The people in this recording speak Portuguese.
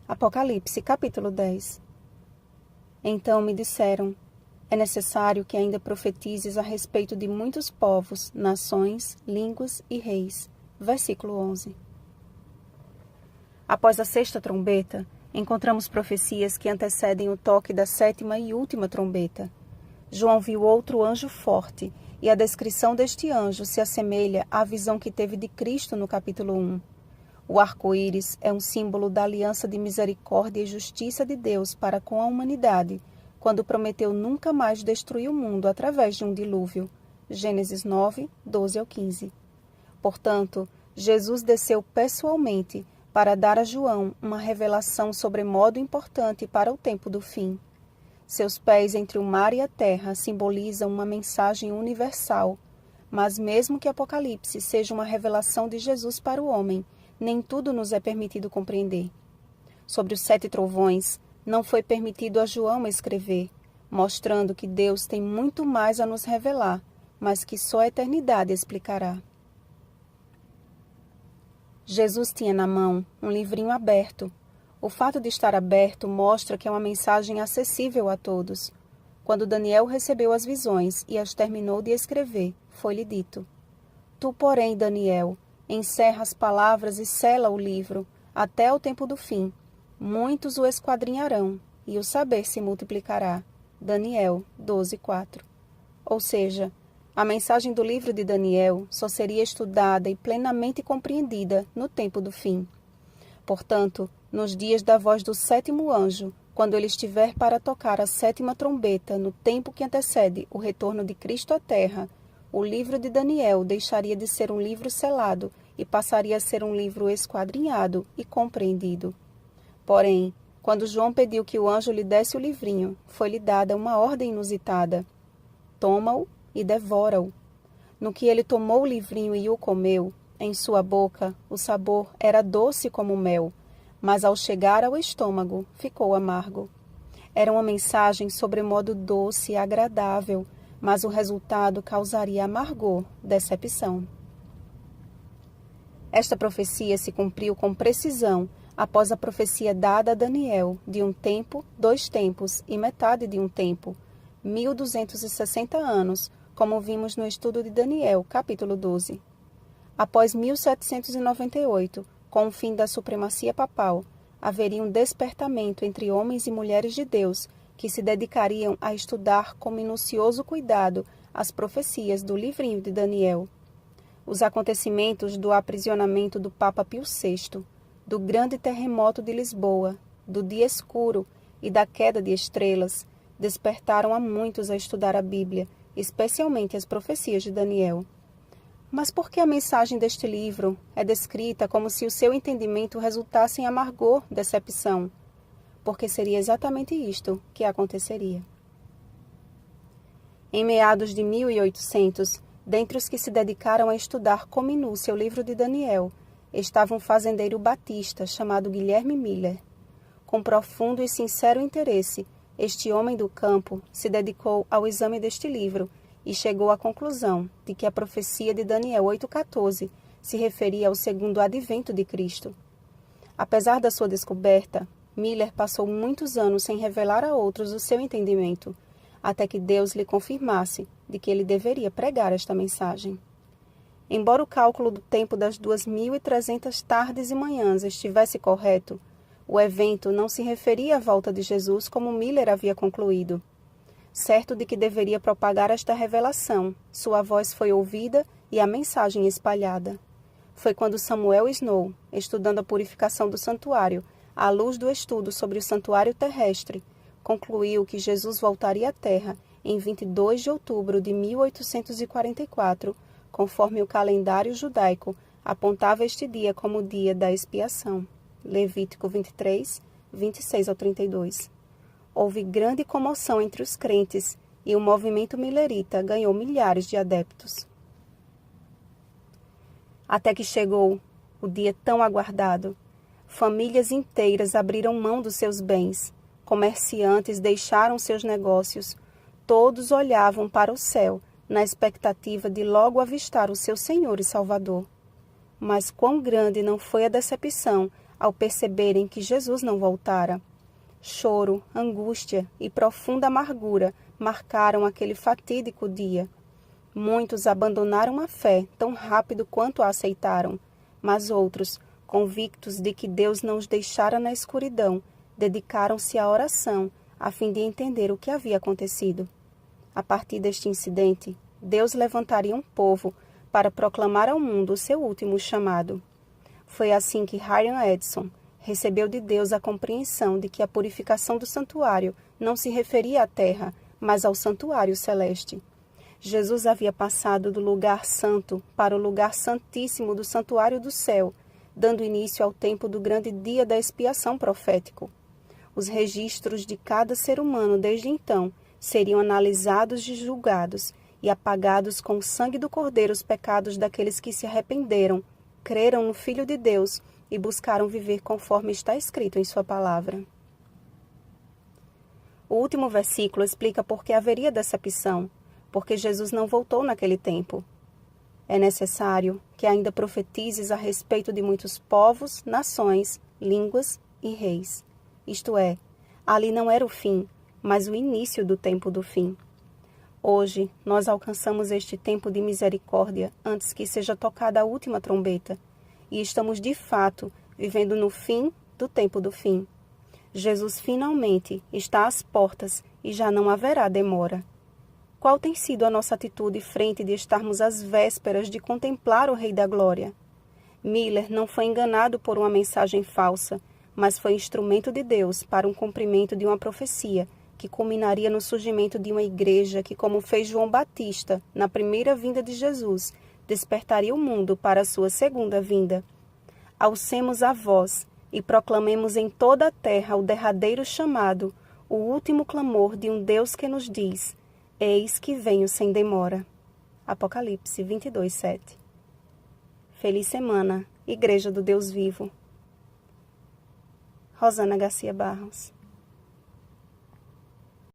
Apocalipse, capítulo 10. Então me disseram: é necessário que ainda profetizes a respeito de muitos povos, nações, línguas e reis. Versículo 11. Após a sexta trombeta, encontramos profecias que antecedem o toque da sétima e última trombeta. João viu outro anjo forte, e a descrição deste anjo se assemelha à visão que teve de Cristo no capítulo 1. O arco-íris é um símbolo da aliança de misericórdia e justiça de Deus para com a humanidade, quando prometeu nunca mais destruir o mundo através de um dilúvio. Gênesis 9, 12 ao 15. Portanto, Jesus desceu pessoalmente para dar a João uma revelação sobremodo importante para o tempo do fim. Seus pés entre o mar e a terra simbolizam uma mensagem universal, mas mesmo que Apocalipse seja uma revelação de Jesus para o homem, nem tudo nos é permitido compreender. Sobre os 7 trovões, não foi permitido a João escrever, mostrando que Deus tem muito mais a nos revelar, mas que só a eternidade explicará. Jesus tinha na mão um livrinho aberto. O fato de estar aberto mostra que é uma mensagem acessível a todos. Quando Daniel recebeu as visões e as terminou de escrever, foi-lhe dito: Tu, porém, Daniel, encerra as palavras e sela o livro, até o tempo do fim. Muitos o esquadrinharão, e o saber se multiplicará. Daniel 12:4. Ou seja, a mensagem do livro de Daniel só seria estudada e plenamente compreendida no tempo do fim. Portanto, nos dias da voz do 7º anjo, quando ele estiver para tocar a 7ª trombeta no tempo que antecede o retorno de Cristo à terra, o livro de Daniel deixaria de ser um livro selado e passaria a ser um livro esquadrinhado e compreendido. Porém, quando João pediu que o anjo lhe desse o livrinho, foi-lhe dada uma ordem inusitada: toma-o e devora-o. No que ele tomou o livrinho e o comeu, em sua boca o sabor era doce como mel, mas ao chegar ao estômago ficou amargo. Era uma mensagem sobremodo doce e agradável, mas o resultado causaria amargor, decepção. Esta profecia se cumpriu com precisão após a profecia dada a Daniel de um tempo, 2 tempos e metade de um tempo, 1260 anos, como vimos no estudo de Daniel, capítulo 12. Após 1798, com o fim da supremacia papal, haveria um despertamento entre homens e mulheres de Deus que se dedicariam a estudar com minucioso cuidado as profecias do livrinho de Daniel. Os acontecimentos do aprisionamento do Papa Pio VI, do grande terremoto de Lisboa, do dia escuro e da queda de estrelas, despertaram a muitos a estudar a Bíblia, especialmente as profecias de Daniel. Mas por que a mensagem deste livro é descrita como se o seu entendimento resultasse em amargor, decepção? Porque seria exatamente isto que aconteceria. Em meados de 1800, dentre os que se dedicaram a estudar com minúcia o livro de Daniel, estava um fazendeiro batista chamado Guilherme Miller. Com profundo e sincero interesse, este homem do campo se dedicou ao exame deste livro e chegou à conclusão de que a profecia de Daniel 8,14 se referia ao segundo advento de Cristo. Apesar da sua descoberta, Miller passou muitos anos sem revelar a outros o seu entendimento, até que Deus lhe confirmasse de que ele deveria pregar esta mensagem. Embora o cálculo do tempo das 2.300 tardes e manhãs estivesse correto, o evento não se referia à volta de Jesus como Miller havia concluído. Certo de que deveria propagar esta revelação, sua voz foi ouvida e a mensagem espalhada. Foi quando Samuel Snow, estudando a purificação do santuário, à luz do estudo sobre o santuário terrestre, concluiu que Jesus voltaria à Terra em 22 de outubro de 1844, conforme o calendário judaico apontava este dia como o dia da expiação. Levítico 23, 26 ao 32. Houve grande comoção entre os crentes e o movimento millerita ganhou milhares de adeptos. Até que chegou o dia tão aguardado. Famílias inteiras abriram mão dos seus bens, comerciantes deixaram seus negócios, todos olhavam para o céu na expectativa de logo avistar o seu Senhor e Salvador. Mas quão grande não foi a decepção ao perceberem que Jesus não voltara. Choro, angústia e profunda amargura marcaram aquele fatídico dia. Muitos abandonaram a fé tão rápido quanto a aceitaram, mas outros, convictos de que Deus não os deixara na escuridão, dedicaram-se à oração a fim de entender o que havia acontecido. A partir deste incidente, Deus levantaria um povo para proclamar ao mundo o seu último chamado. Foi assim que Hiram Edson recebeu de Deus a compreensão de que a purificação do santuário não se referia à terra, mas ao santuário celeste. Jesus havia passado do lugar santo para o lugar santíssimo do santuário do céu, dando início ao tempo do grande dia da expiação profético. Os registros de cada ser humano desde então seriam analisados e julgados, e apagados com o sangue do Cordeiro os pecados daqueles que se arrependeram, creram no Filho de Deus e buscaram viver conforme está escrito em sua palavra. O último versículo explica por que haveria decepção, porque Jesus não voltou naquele tempo. É necessário que ainda profetizes a respeito de muitos povos, nações, línguas e reis. Isto é, ali não era o fim, mas o início do tempo do fim. Hoje, nós alcançamos este tempo de misericórdia antes que seja tocada a última trombeta, e estamos de fato vivendo no fim do tempo do fim. Jesus finalmente está às portas e já não haverá demora. Qual tem sido a nossa atitude frente de estarmos às vésperas de contemplar o Rei da Glória? Miller não foi enganado por uma mensagem falsa, mas foi instrumento de Deus para um cumprimento de uma profecia que culminaria no surgimento de uma igreja que, como fez João Batista na primeira vinda de Jesus, despertaria o mundo para a sua segunda vinda. Alcemos a voz e proclamemos em toda a terra o derradeiro chamado, o último clamor de um Deus que nos diz: eis que venho sem demora. Apocalipse 22:7. Feliz semana, Igreja do Deus Vivo. Rosana Garcia Barros.